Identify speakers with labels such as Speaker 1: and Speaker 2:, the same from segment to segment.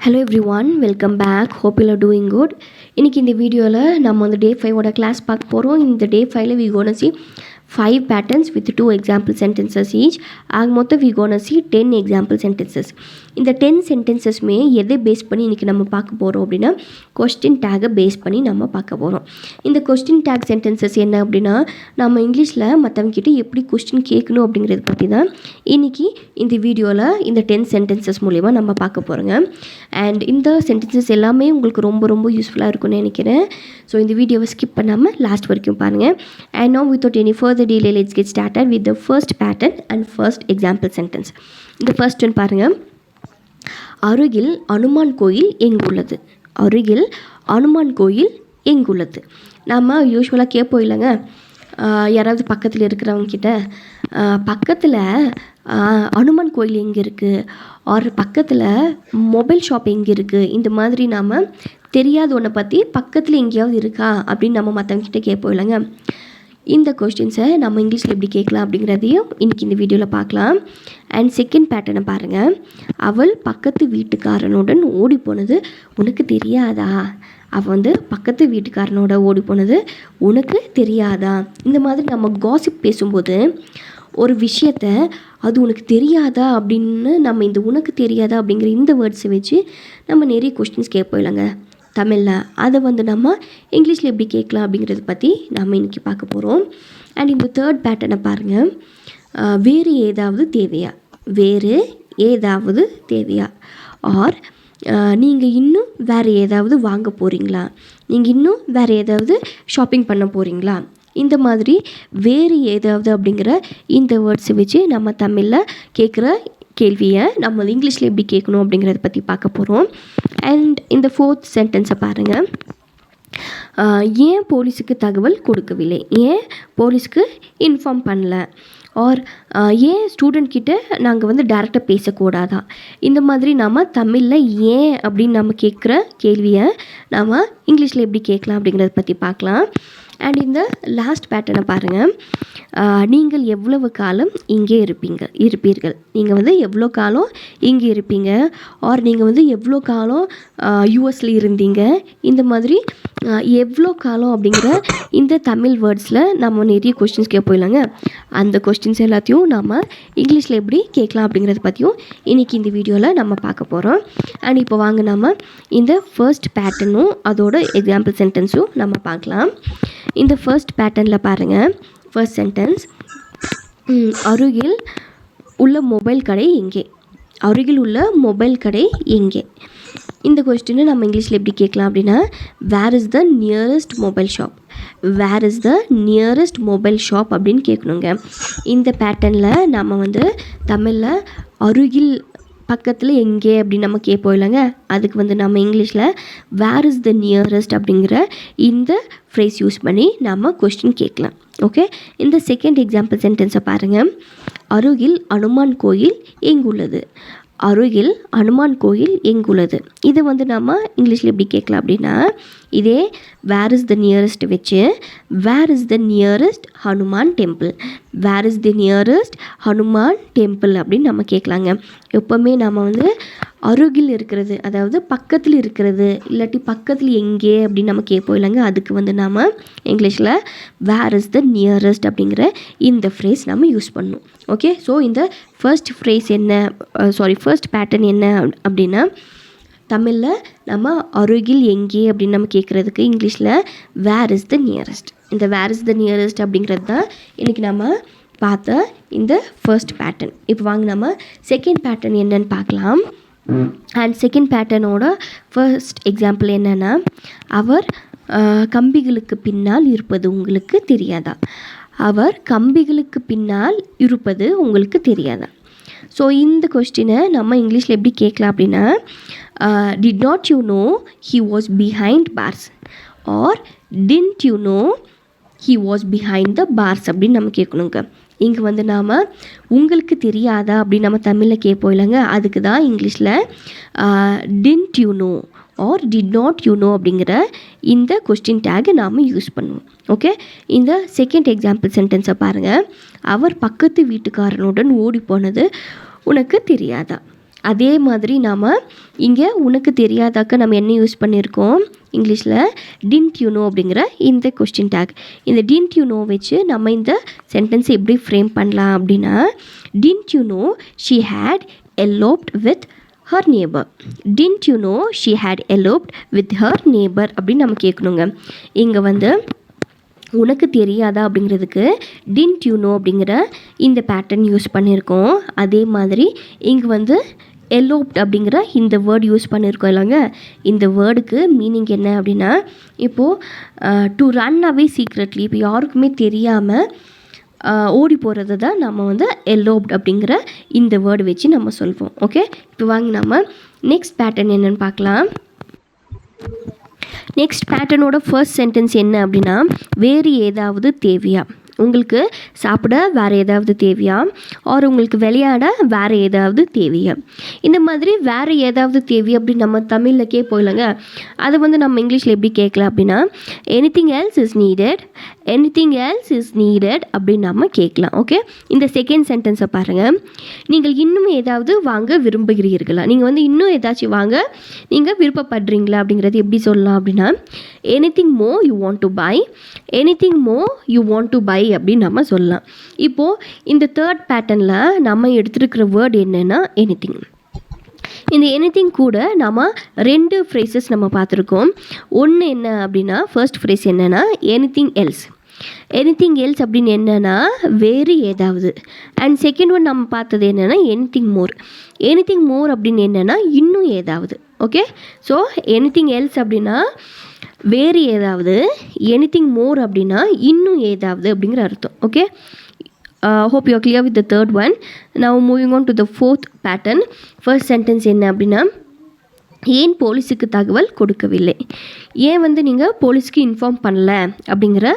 Speaker 1: Hello everyone, welcome back. Hope you are doing good. இன்னைக்கு இந்த வீடியோவில் நம்ம வந்து டே 5 கிளாஸ் பார்க்க போகிறோம். இந்த டே 5ல we gonna see 5 patterns with 2 example sentences each. ஆக மொத்தம் we gonna see 10 example sentences. இந்த 10 sentencesமே எதை பேஸ் பண்ணி இன்றைக்கி நம்ம பார்க்க போகிறோம் அப்படின்னா கொஸ்டின் டேகை பேஸ் பண்ணி நம்ம பார்க்க போகிறோம். இந்த கொஸ்டின் டேக் சென்டென்சஸ் என்ன அப்படின்னா நம்ம இங்கிலீஷில் மற்றவங்ககிட்ட எப்படி கொஸ்டின் கேட்கணும் அப்படிங்கிறத பற்றி தான் இன்றைக்கி இந்த வீடியோவில் இந்த 10 சென்டென்சஸ் மூலிமா நம்ம பார்க்க போகிறோங்க. அண்ட் இந்த சென்டென்சஸ் எல்லாமே உங்களுக்கு ரொம்ப யூஸ்ஃபுல்லாக இருக்கும்னு நினைக்கிறேன். ஸோ இந்த வீடியோவை ஸ்கிப் பண்ணாமல் லாஸ்ட் வரைக்கும் பாருங்கள். And no without any further delay, let's get started with the first pattern and first example sentence. இந்த ஃபர்ஸ்ட் ஒன் பாருங்கள். அருகில் அனுமான் கோயில் எங்குள்ளது? அருகில் அனுமான் கோயில் எங்குள்ளது? நம்ம யூஸ்வலாக கேட்போம் இல்லைங்க, யாராவது பக்கத்தில் இருக்கிறவங்கக்கிட்ட பக்கத்தில் அனுமான் கோயில் எங்கே இருக்குது, ஆர் பக்கத்தில் மொபைல் ஷாப் எங்கே இருக்குது, இந்த மாதிரி நாம் தெரியாத ஒன்றை பற்றி பக்கத்தில் எங்கேயாவது இருக்கா அப்படின்னு நம்ம மற்றவங்கக்கிட்ட கேட்போம் இல்லைங்க. இந்த கொஸ்டின்ஸை நம்ம இங்கிலீஷில் எப்படி கேட்கலாம் அப்படிங்கிறதையும் இன்றைக்கி இந்த வீடியோவில் பார்க்கலாம். அண்ட் செகண்ட் பேட்டர்னை பாருங்கள். அவள் பக்கத்து வீட்டுக்காரனுடன் ஓடி போனது உனக்கு தெரியாதா? அவள் வந்து பக்கத்து வீட்டுக்காரனோட ஓடி போனது உனக்கு தெரியாதா? இந்த மாதிரி நம்ம காசிப் பேசும்போது ஒரு விஷயத்த அது உனக்கு தெரியாதா அப்படின்னு நம்ம இந்த உனக்கு தெரியாதா அப்படிங்கிற இந்த வேர்ட்ஸை வச்சு நம்ம நிறைய கொஸ்டின்ஸ் கேட்போம் இல்லைங்க தமிழில். அதை வந்து நம்ம இங்கிலீஷில் எப்படி கேட்கலாம் அப்படிங்கிறத பற்றி நம்ம இன்றைக்கி பார்க்க போகிறோம். அண்ட் இந்த தேர்ட் பேட்டர்னை பாருங்கள். வேறு ஏதாவது தேவையா? வேறு ஏதாவது தேவையா? ஆர் நீங்கள் இன்னும் வேறு ஏதாவது வாங்க போகிறீங்களா? நீங்கள் இன்னும் வேறு ஏதாவது ஷாப்பிங் பண்ண போகிறீங்களா? இந்த மாதிரி வேறு ஏதாவது அப்படிங்கிற இந்த வேர்ட்ஸை வச்சு நம்ம தமிழில் கேட்குற கேள்வியை நம்ம இங்கிலீஷில் எப்படி கேட்கணும் அப்படிங்கிறத பற்றி பார்க்க போகிறோம். அண்ட் இந்த ஃபோர்த் சென்டென்ஸை பாருங்கள். ஏன் போலீஸுக்கு தகவல் கொடுக்கவில்லை? ஏன் போலீஸ்க்கு இன்ஃபார்ம் பண்ணல? ஆர் ஏன் ஸ்டூடெண்ட் கிட்ட நாங்கள் வந்து டைரெக்டாக பேசக்கூடாதா? இந்த மாதிரி நாம் தமிழில் ஏன் அப்படின்னு நம்ம கேட்குற கேள்வியை நாம் இங்கிலீஷில் எப்படி கேட்கலாம் அப்படிங்கிறத பற்றி பார்க்கலாம். அண்ட் இந்த லாஸ்ட் பேட்டர்னை பாருங்கள். நீங்கள் எவ்வளவு காலம் இங்கே இருப்பீர்கள்? நீங்கள் வந்து எவ்வளோ காலம் இங்கே இருப்பீங்க, ஆர் நீங்கள் வந்து எவ்வளோ காலம் யூஎஸில் இருந்தீங்க, இந்த மாதிரி எவ்வளோ காலம் அப்படிங்கிற இந்த தமிழ் வேர்ட்ஸில் நம்ம நிறைய கொஸ்டின்ஸ் கேட்போம் இல்லைங்க. அந்த கொஸ்டின்ஸ் எல்லாத்தையும் நம்ம இங்கிலீஷில் எப்படி கேட்கலாம் அப்படிங்கிறத பற்றியும் இன்றைக்கி இந்த வீடியோவில் நம்ம பார்க்க போகிறோம். அண்ட் இப்போ வாங்க நம்ம இந்த ஃபர்ஸ்ட் பேட்டர்னும் அதோட எக்ஸாம்பிள் சென்டென்ஸும் நம்ம பார்க்கலாம். இந்த ஃபர்ஸ்ட் பேட்டர்னில் பாருங்கள். ஃபர்ஸ்ட் சென்டென்ஸ், அருகில் உள்ள மொபைல் கடை எங்கே? அருகில் உள்ள மொபைல் கடை எங்கே? இந்த கொஸ்டினை நம்ம இங்கிலீஷில் எப்படி கேட்கலாம் அப்படின்னா where is the nearest mobile shop? Where is the nearest mobile shop அப்படின்னு கேட்கணுங்க. இந்த பேட்டர்னில் நம்ம வந்து தமிழில் அருகில் பக்கத்தில் எங்கே அப்படின்னு நம்ம கேட்போம் இல்லைங்க, அதுக்கு வந்து நம்ம இங்கிலீஷில் வேர் இஸ் த நியரஸ்ட் அப்படிங்கிற இந்த ஃப்ரேஸ் யூஸ் பண்ணி நம்ம கொஸ்டின் கேட்கலாம். ஓகே, இந்த செகண்ட் எக்ஸாம்பிள் சென்டென்ஸை பாருங்கள். அருகில் அனுமான் கோயில் எங்குள்ளது? அருகில் அனுமான் கோயில் எங்குள்ளது? இதை வந்து நம்ம இங்கிலீஷில் எப்படி கேட்கலாம் அப்படின்னா இதே வேர் இஸ் த நியரஸ்ட் வச்சு where is the nearest Hanuman temple, where is the nearest Hanuman temple அப்படின்னு நம்ம கேட்கலாங்க. எப்போவுமே நம்ம வந்து அருகில் இருக்கிறது, அதாவது பக்கத்தில் இருக்கிறது, இல்லாட்டி பக்கத்தில் எங்கே அப்படின்னு நம்ம கேட்போம் இல்லைங்க, அதுக்கு வந்து நாம் இங்கிலீஷில் வேர் இஸ் த நியரஸ்ட் அப்படிங்கிற இந்த ஃப்ரேஸ் நம்ம யூஸ் பண்ணணும். ஓகே, ஸோ இந்த ஃபர்ஸ்ட் ஃப்ரேஸ் என்ன, ஃபர்ஸ்ட் பேட்டர்ன் என்ன அப்படின்னா தமிழில் நம்ம அருகில் எங்கே அப்படின்னு நம்ம கேட்குறதுக்கு இங்கிலீஷில் வேர் இஸ் த நியரஸ்ட். இந்த வேர் இஸ் த நியரஸ்ட் அப்படிங்கிறது தான் இன்றைக்கி நம்ம பார்த்த இந்த ஃபர்ஸ்ட் பேட்டர்ன். இப்போ வாங்க நம்ம செகண்ட் பேட்டர்ன் என்னன்னு பார்க்கலாம். அண்ட் செகண்ட் பேட்டர்னோட ஃபர்ஸ்ட் எக்ஸாம்பிள் என்னென்னா, அவர் கம்பிகளுக்கு பின்னால் இருப்பது உங்களுக்கு தெரியாதா? அவர் கம்பிகளுக்கு பின்னால் இருப்பது உங்களுக்கு தெரியாதா? ஸோ இந்த கொஸ்டினை நம்ம இங்கிலீஷில் எப்படி கேட்கலாம் அப்படின்னா did not you know he was behind bars, or didn't you know he was behind the bars அப்படின்னு நம்ம கேட்கணுங்க. இங்கே வந்து நாம் உங்களுக்கு தெரியாதா அப்படின்னு நம்ம தமிழில் கேட்போம் இல்லைங்க, அதுக்கு தான் இங்கிலீஷில் didn't you know or did not you know அப்படிங்கிற இந்த கொஸ்டின் டேகை நாம் யூஸ் பண்ணுவோம். ஓகே, இந்த செகண்ட் எக்ஸாம்பிள் சென்டென்ஸை பாருங்கள். அவர் பக்கத்து வீட்டுக்காரனுடன் ஓடி போனது உனக்கு தெரியாதா? அதே மாதிரி நாம் இங்கே உனக்கு தெரியாதாக்க நம்ம என்ன யூஸ் பண்ணியிருக்கோம் இங்கிலீஷில் டின்ட் யூ நோ அப்படிங்கிற இந்த கொஸ்டின் டேக். இந்த டின்ட் யூ நோ வச்சு நம்ம இந்த சென்டென்ஸை எப்படி ஃப்ரேம் பண்ணலாம் அப்படின்னா, didn't you know she had eloped with her neighbor. Didn't you know she had eloped with her neighbor அப்படின்னு நம்ம கேட்கணுங்க. இங்கே வந்து உனக்கு தெரியாதா அப்படிங்கிறதுக்கு didn't you know அப்படிங்கிற இந்த பேட்டர்ன் யூஸ் பண்ணியிருக்கோம். அதே மாதிரி இங்கே வந்து eloped அப்படிங்கிற இந்த வேர்டு யூஸ் பண்ணியிருக்கோம் இல்லைங்க. இந்த வேர்டுக்கு மீனிங் என்ன அப்படின்னா, இப்போது டு ரன் அவே சீக்ரெட்லி, இப்போ யாருக்குமே தெரியாமல் ஓடி போகிறது தான் நம்ம வந்து eloped அப்படிங்கிற இந்த வேர்டு வச்சு நம்ம சொல்வோம். ஓகே, இப்போ வாங்க நம்ம நெக்ஸ்ட் பேட்டர்ன் என்னென்னு பார்க்கலாம். நெக்ஸ்ட் பேட்டர்னோட ஃபர்ஸ்ட் சென்டென்ஸ் என்ன அப்படின்னா, வேறு ஏதாவது தேவையா, உங்களுக்கு சாப்பிட வேறு ஏதாவது தேவையா, ஆர் உங்களுக்கு விளையாட வேறு ஏதாவது தேவையா, இந்த மாதிரி வேறு ஏதாவது தேவையா அப்படின்னு நம்ம தமிழில் கேட்போம்லங்க. அதை வந்து நம்ம இங்கிலீஷில் எப்படி கேட்கலாம் அப்படின்னா, anything else is needed, anything else is needed அப்படின்னு நம்ம கேட்கலாம். ஓகே, இந்த செகண்ட் சென்டென்ஸை பாருங்கள். நீங்கள் இன்னும் ஏதாவது வாங்க விரும்புகிறீர்களா, நீங்கள் வந்து இன்னும் ஏதாச்சும் வாங்க நீங்கள் விருப்பப்படுறீங்களா அப்படிங்கிறது எப்படி சொல்லலாம் அப்படின்னா, anything more you want to buy, anything more you want to buy அப்படின்னு நம்ம சொல்லலாம். இப்போது இந்த தேர்ட் பேட்டர்னில் நம்ம எடுத்துருக்கிற வேர்டு என்னென்னா எனிதிங். இந்த எனிதிங் கூட நம்ம ரெண்டு ஃப்ரேசஸ் நம்ம பார்த்துருக்கோம். ஒன்று என்ன அப்படின்னா, ஃபர்ஸ்ட் ஃப்ரேஸ் என்னென்னா எனிதிங் எல்ஸ். எனிதிங் எல்ஸ் அப்படின்னு என்னென்னா வேறு ஏதாவது. அண்ட் செகண்ட் ஒன் நம்ம பார்த்தது என்னென்னா எனிதிங் மோர். எனிதிங் மோர் அப்படின்னு என்னென்னா இன்னும் ஏதாவது. ஓகே, ஸோ எனிதிங் எல்ஸ் அப்படின்னா வேறு ஏதாவது, எனிதிங் மோர் அப்படின்னா இன்னும் ஏதாவது அப்படிங்கிற அர்த்தம். Okay, hope you are clear with the third one. Now moving on to the fourth pattern. First sentence என்ன அப்படின்னா, ஏன் போலீஸுக்கு தகவல் கொடுக்கவில்லை, ஏன் வந்து நீங்கள் போலீஸ்க்கு இன்ஃபார்ம் பண்ணல அப்படிங்கிற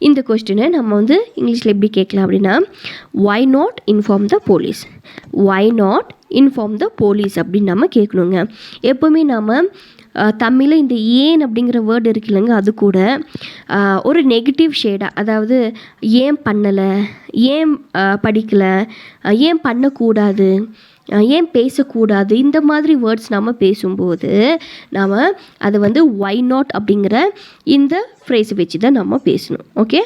Speaker 1: இந்த கொஸ்டினை நம்ம வந்து இங்கிலீஷில் எப்படி கேட்கலாம் அப்படின்னா, why not inform the police, why not inform the police அப்படின்னு நம்ம கேட்கணுங்க. எப்போவுமே நம்ம தமிழில் இந்த ஏன் அப்படிங்கிற வேர்டு இருக்குல்லங்க, அது கூட ஒரு நெகட்டிவ் ஷேடாக, அதாவது ஏன் பண்ணலை, ஏன் படிக்கலை, ஏன் பண்ணக்கூடாது, ஏன் பேசக்கூடாது, இந்த மாதிரி வேர்ட்ஸ் நம்ம பேசும்போது நாம் அதை வந்து ஒய் நாட் அப்படிங்கிற இந்த ஃப்ரேஸ் வச்சு தான் நம்ம பேசணும். ஓகே,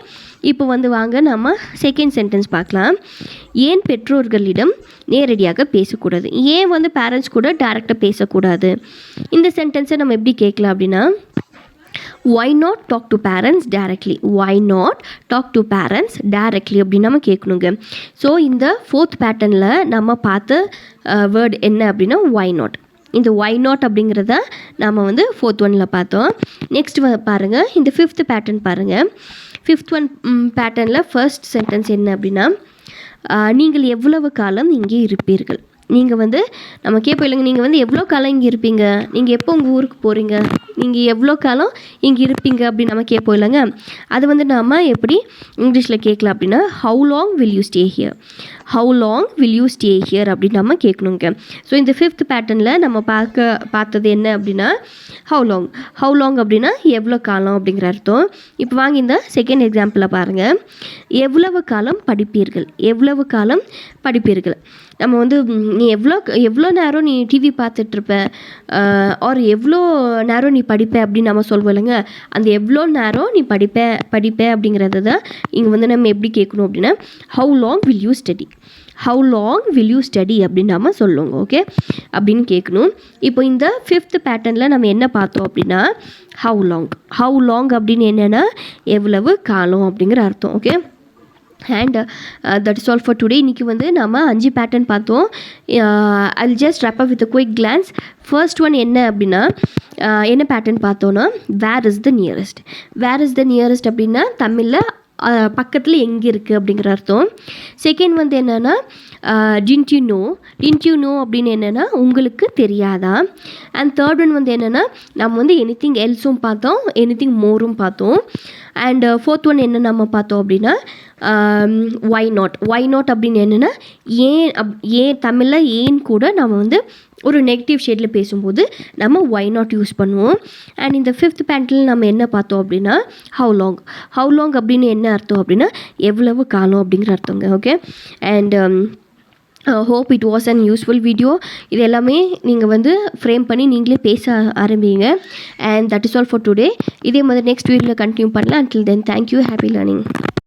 Speaker 1: இப்போ வந்து வாங்க நம்ம செகண்ட் சென்டென்ஸ் பார்க்கலாம். ஏன் பெற்றோர்களிடம் நேரடியாக பேசக்கூடாது, ஏன் வந்து பேரண்ட்ஸ் கூட டைரெக்டாக பேசக்கூடாது, இந்த சென்டென்ஸை நம்ம எப்படி கேட்கலாம் அப்படின்னா, why not talk to parents directly, why not talk to parents directly அப்படின்னு நம்ம கேட்கணுங்க. ஸோ இந்த ஃபோர்த் பேட்டர்னில் நம்ம பார்த்த வேர்டு என்ன அப்படின்னா why not. இந்த why not அப்படிங்கிறத நம்ம வந்து ஃபோர்த் ஒனில் பார்த்தோம். நெக்ஸ்ட் பாருங்கள், இந்த ஃபிஃப்த் பேட்டர்ன் பாருங்கள். ஃபிஃப்த் ஒன் பேட்டர்னில் ஃபர்ஸ்ட் சென்டென்ஸ் என்ன அப்படின்னா, நீங்கள் எவ்வளவு காலம் இங்கே இருப்பீர்கள். நீங்கள் வந்து நம்ம கேட்போம் இல்லைங்க, நீங்கள் வந்து எவ்வளோ காலம் இங்கே இருப்பீங்க, நீங்கள் எப்போ உங்கள் ஊருக்கு போகிறீங்க, நீங்கள் எவ்வளோ காலம் இங்கே இருப்பீங்க அப்படின்னு நம்ம கேட்போம் இல்லைங்க. அது வந்து நம்ம எப்படி இங்கிலீஷில் கேட்கலாம் அப்படின்னா, how long will you stay here, how long will you stay here அப்படின்னு நம்ம கேட்கணுங்க. ஸோ இந்த ஃபிஃப்த் பேட்டர்னில் நம்ம பார்த்தது என்ன அப்படின்னா ஹவு லாங், ஹவு லாங் அப்படின்னா எவ்வளோ காலம் அப்படிங்கிற அர்த்தம். இப்போ வாங்க இந்த செகண்ட் எக்ஸாம்பிளில் பாருங்கள். எவ்வளவு காலம் படிப்பீர்கள், எவ்வளவு காலம் படிப்பீர்கள். நம்ம வந்து நீ எவ்வளோ நேரம் நீ டிவி பார்த்துட்ருப்ப, ஆர் எவ்வளோ நேரம் நீ படிப்ப அப்படின்னு நம்ம சொல்வோம் இல்லைங்க. அந்த எவ்வளோ நேரம் நீ படிப்ப அப்படிங்கிறத தான் இங்கே வந்து நம்ம எப்படி கேட்கணும் அப்படின்னா, how long will you study, how long will you study அப்படின்னு நம்ம சொல்லுவோங்க. ஓகே, அப்படின்னு கேட்கணும். இப்போ இந்த ஃபிஃப்த் பேட்டர்னில் நம்ம என்ன பார்த்தோம் அப்படின்னா, ஹவு லாங், ஹவு லாங் அப்படின்னு என்னென்னா எவ்வளவு காலம் அப்படிங்கிற அர்த்தம். Okay, and that is all for today. இன்றைக்கி வந்து நம்ம 5 பேட்டர்ன் பார்த்தோம். I'll just wrap up with a quick glance. First one என்ன அப்படின்னா, என்ன பேட்டர்ன் பார்த்தோன்னா, where is the nearest. Where is the nearest அப்படின்னா தமிழில் பக்கத்தில் எங்கே இருக்குது அப்படிங்கிற அர்த்தம். செகண்ட் வந்து என்னென்னா didn't you no, didn't you no அப்படின்னு என்னென்னா உங்களுக்கு தெரியாதா. அண்ட் தேர்ட் ஒன் வந்து என்னென்னா நம்ம வந்து எனிதிங் எல்ஸும் பார்த்தோம், எனிதிங் மோரும் பார்த்தோம். அண்ட் ஃபோர்த் ஒன் என்ன நம்ம பார்த்தோம் அப்படின்னா ஒய் நாட். ஒய் நாட் அப்படின்னு என்னென்னா ஏன் தமிழில் ஏன் கூட நம்ம வந்து ஒரு நெகட்டிவ் ஷேடில் பேசும்போது நம்ம ஒய் நாட் யூஸ் பண்ணுவோம். அண்ட் இந்த ஃபிஃப்த் பேட்டர்னில் நம்ம என்ன பார்த்தோம் அப்படின்னா ஹவு லாங். ஹவு லாங் அப்படின்னு என்ன அர்த்தம் அப்படின்னா எவ்வளவு காலம் அப்படிங்கிற அர்த்தங்க. Okay, and hope it was an useful video. இது எல்லாமே நீங்கள் வந்து ஃப்ரேம் பண்ணி நீங்களே பேச ஆரம்பிங்க. And that is all for today. இதே மாதிரி நெக்ஸ்ட் வீடியோவில் கண்டினியூ பண்ணலாம். Until then thank you, happy learning.